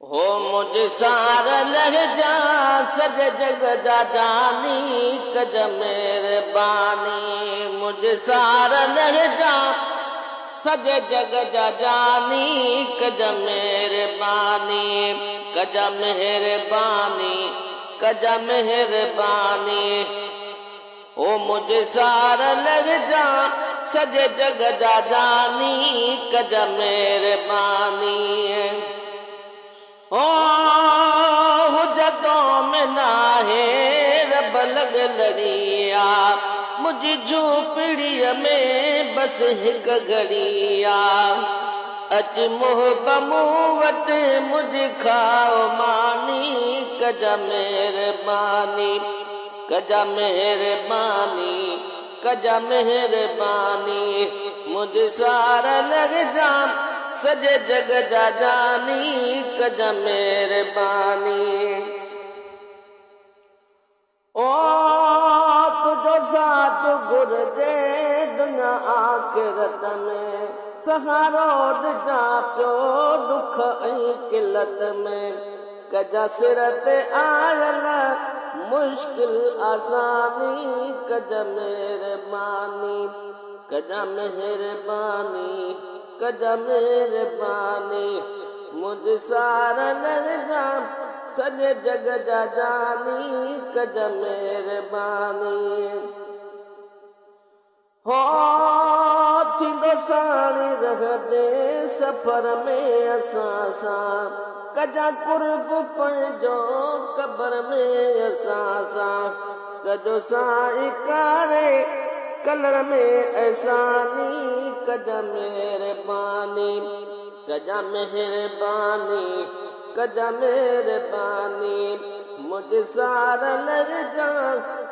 हो मुझ सार लह जा सज जग जा जानी कज मेहरबानी मुझ सार लह जा सज जग जा जानी कज मेहरबानी कज मेहरबानी कज मेहरबानी ओ मुझ सार लह जा सज जग जा जानी कज मेहरबानी ओ हुजतों में नाहे रब लग लड़िया मुझी झोपड़ीअ में बस हिक घड़िया अच मोहबमू वट मुझ खाओ मानी कज मेहरबानी कज मेहरबानी कज मेहरबानी मुझ सार लग जा सजे जग जा जानी कज मेहरबानी ओ तुझो साथ घुर्जे दुनिया आखिरत में सहारो ॾिजां पियो दुख ऐं किलत में कजा सिर ते आयल मुश्किल आसानी कज मेहरबानी कज मेहरबानी कज मेहरबानी मुझ सार लह जा सॼे जग जा जानी कज मेहरबानी हो थींदो साणी रहंदे सफ़र में असां सां कजा कुर्ब पंहिंजो क़बर में असां सां कजो साईं कारे कलर में एहसानी कज मेहरबानी कज मेहरबानी कज मेहरबानी मुझ सार लग जा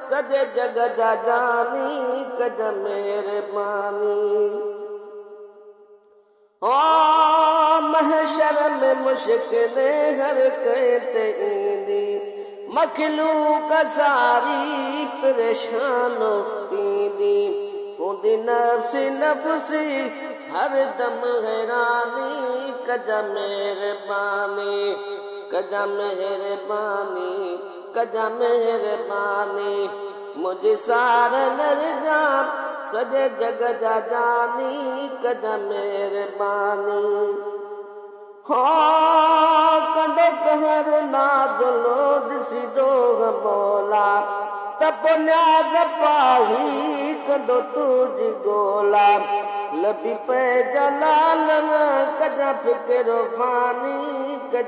सॼे जग जा जानी कज मेहरबानी ओ महशर में मुश्किल हर कहते ईंदी मखलूक सारी परेशान थींदी हूंदी नफ़्सी नफ़्सी हर दम हैरानी कज मेहरबानी कज मेहरबानी कज मेहरबानी मुझ सार लग जा सॼे जग जा जानी कज मेहरबानी हो कंदो कहर नाज़ुलो ॾिसी दो मौला त पोइ न्याज़ पाही कंदो तुझी गोला लबी पे जलाल कज फिक्र फानी कज